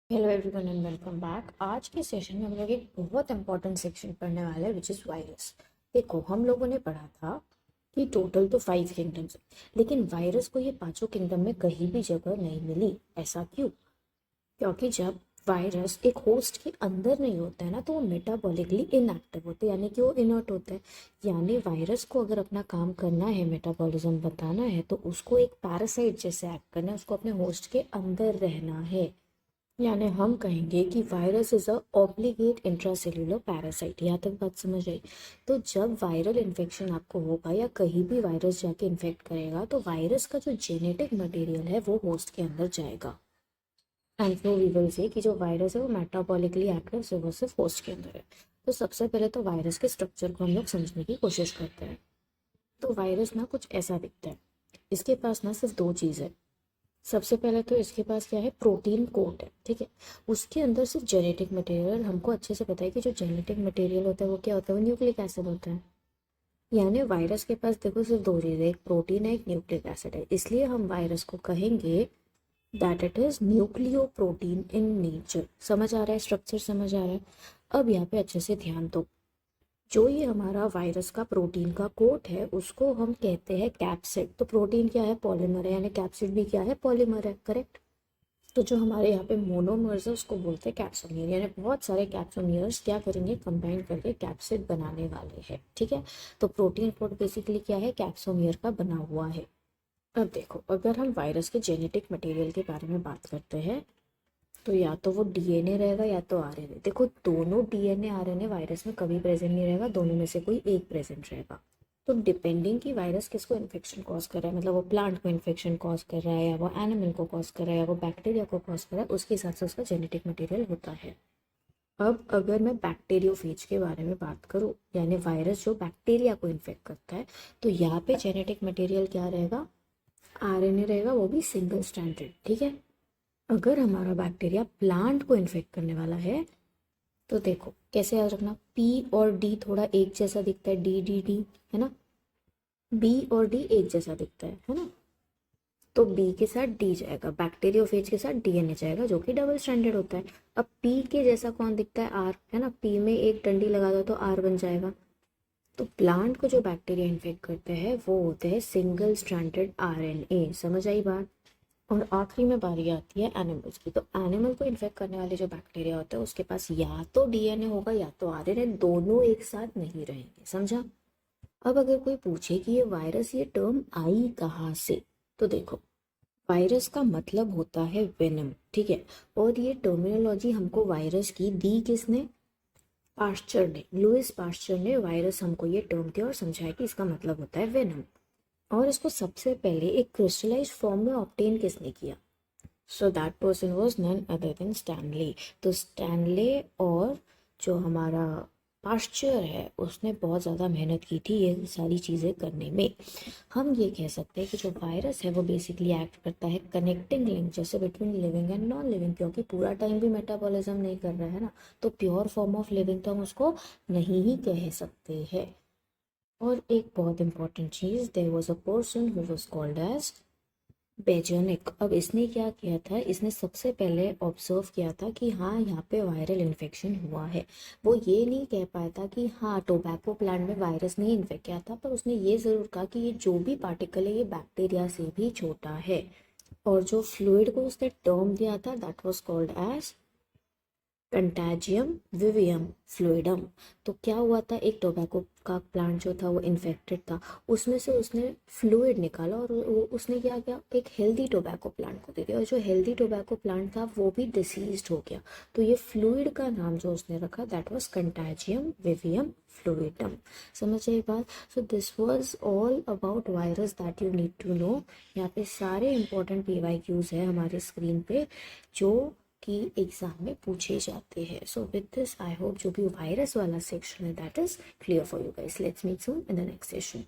Hello everyone and welcome back. आज के session में हम लोग एक बहुत इंपॉर्टेंट सेक्शन पढ़ने वाले हैं विच इज़ वायरस। देखो, हम लोगों ने पढ़ा था कि टोटल तो 5 किंगडम्स है, लेकिन वायरस को ये पांचों किंगडम में कहीं भी जगह नहीं मिली। ऐसा क्यों? क्योंकि जब वायरस एक होस्ट के अंदर नहीं होता है ना, तो वो मेटाबॉलिकली इनएक्टिव होते हैं, यानी कि वो इनर्ट होता है। यानी वायरस को अगर अपना काम करना है, मेटाबॉलिज्म बताना है, तो उसको एक पैरासाइट जैसे एक्ट करना है, उसको अपने होस्ट के अंदर रहना है। यानी हम कहेंगे कि virus is a obligate intracellular parasite. यहाँ तक बात समझ आई? तो जब वायरल इन्फेक्शन आपको होगा या कहीं भी वायरस जाके इन्फेक्ट करेगा, तो वायरस का जो जेनेटिक मटेरियल है वो होस्ट के अंदर जाएगा। एंड फिर वी विल से कि जो वायरस है वो मेटाबॉलिकली एक्टिव सिर्फ होस्ट के अंदर है। तो सबसे पहले तो वायरस के स्ट्रक्चर को हम लोग समझने की कोशिश करते हैं। तो वायरस ना कुछ ऐसा दिखता है। इसके पास ना सिर्फ दो चीज़ है। सबसे पहले तो इसके पास क्या है, प्रोटीन कोट है, ठीक है। उसके अंदर सिर्फ जेनेटिक मटेरियल, हमको अच्छे से पता है कि जो जेनेटिक मटेरियल होता है वो क्या होता है, वो न्यूक्लिक एसिड होता है। यानी वायरस के पास देखो सिर्फ दो चीज़ है, एक प्रोटीन है, एक न्यूक्लिक एसिड है। इसलिए हम वायरस को कहेंगे that it is nucleo protein in nature. समझ आ रहा है? स्ट्रक्चर समझ आ रहा है? अब यहाँ पे अच्छे से ध्यान दो। जो ये हमारा वायरस का प्रोटीन का कोट है उसको हम कहते हैं कैप्सिड। तो प्रोटीन क्या है? पॉलीमर है, यानी कैप्सिड भी क्या है? पॉलीमर है, करेक्ट। तो जो हमारे यहाँ पे मोनोमर्स है उसको बोलते हैं कैप्सोमियर। यानी बहुत सारे कैप्सोमियर्स क्या करेंगे, कंबाइन करके कैप्सिड बनाने वाले हैं, ठीक है। तो प्रोटीन कोड बेसिकली क्या है, कैप्सोमियर का बना हुआ है। अब देखो, अगर हम वायरस के जेनेटिक मटेरियल के बारे में बात करते हैं, तो या तो वो डीएनए रहेगा या तो आरएनए। देखो, दोनों डीएनए आरएनए वायरस में कभी प्रेजेंट नहीं रहेगा, दोनों में से कोई एक प्रेजेंट रहेगा। तो डिपेंडिंग कि वायरस किसको इन्फेक्शन कॉज कर रहा है, मतलब वो प्लांट को इन्फेक्शन कॉज कर रहा है या वो एनिमल को कॉज कर रहा है या वो बैक्टीरिया को कॉज कर रहा है, उसके हिसाब से उसका जेनेटिक मटेरियल होता है। अब अगर मैं बैक्टीरियोफेज के बारे में बात करूँ, यानी वायरस जो बैक्टीरिया को इन्फेक्ट करता है, तो यहाँ पे जेनेटिक मटेरियल क्या रहेगा? आरएनए रहेगा, वो भी सिंगल स्ट्रैंडेड, ठीक है। अगर हमारा बैक्टीरिया प्लांट को इन्फेक्ट करने वाला है, तो देखो कैसे याद रखना, पी और डी थोड़ा एक जैसा दिखता है, डी डी डी, है ना। बी और डी एक जैसा दिखता है ना। तो बी के साथ डी जाएगा, बैक्टीरियोफेज के साथ डीएनए जाएगा, जो कि डबल स्ट्रैंडेड होता है। अब पी के जैसा कौन दिखता है? आर, है ना। पी में एक डंडी लगा दो तो आर बन जाएगा। तो प्लांट को जो बैक्टीरिया इन्फेक्ट करते हैं वो होते हैं सिंगल स्ट्रैंडेड आरएनए। समझ आई बात? और आखिरी में बारी आती है एनिमल्स की। तो एनिमल को इन्फेक्ट करने वाले जो बैक्टीरिया होते हैं उसके पास या तो डीएनए होगा या तो आरएनए, दोनों एक साथ नहीं रहेंगे। समझा? अब अगर कोई पूछे कि ये वायरस, ये टर्म आई कहाँ से, तो देखो, वायरस का मतलब होता है वेनम, ठीक है। और ये टर्मिनोलॉजी हमको वायरस की दी किसने? पाश्चर ने, लुइस पाश्चर ने वायरस हमको ये टर्म दिया और समझाया कि इसका मतलब होता है वेनम। और इसको सबसे पहले एक क्रिस्टलाइज्ड फॉर्म में ऑब्टेन किसने किया? So that person was none other than Stanley. तो स्टैनले और जो हमारा पाश्चर है उसने बहुत ज़्यादा मेहनत की थी ये सारी चीज़ें करने में। हम ये कह सकते हैं कि जो वायरस है वो बेसिकली एक्ट करता है कनेक्टिंग लिंक जैसे between living and non living, क्योंकि पूरा टाइम भी मेटाबॉलिज्म नहीं कर रहा है ना, तो प्योर फॉर्म ऑफ लिविंग तो हम उसको नहीं ही कह सकते हैं। और एक बहुत इंपॉर्टेंट चीज़, there was a person who was called as बेजनिक। अब इसने क्या किया था, इसने सबसे पहले ऑब्जर्व किया था कि हाँ यहाँ पे वायरल इन्फेक्शन हुआ है। वो ये नहीं कह पाया था कि हाँ टोबैको प्लांट में वायरस नहीं इन्फेक्ट किया था, पर उसने ये ज़रूर कहा कि ये जो भी पार्टिकल है ये बैक्टीरिया से भी छोटा है। और जो फ्लूइड को उसने टर्म दिया था that was called as कंटैजियम vivum fluidum. तो क्या हुआ था, एक टोबैको का प्लांट जो था वो इन्फेक्टेड था, उसमें से उसने फ्लूइड निकाला और उसने क्या किया, एक हेल्दी टोबैको प्लांट को दे दिया, और जो हेल्दी टोबैको प्लांट था वो भी डिसीज्ड हो गया। तो ये फ्लूइड का नाम जो उसने रखा that was contagium vivum fluidum. समझ आई बात? So this was all about virus that you need to know. यहाँ पे सारे इंपॉर्टेंट पीवाईक्यूज है हमारे स्क्रीन पे जो कि एग्जाम में पूछे जाते हैं। So with this I hope जो भी वायरस वाला सेक्शन है that is clear for you guys. Let's meet soon in the next session.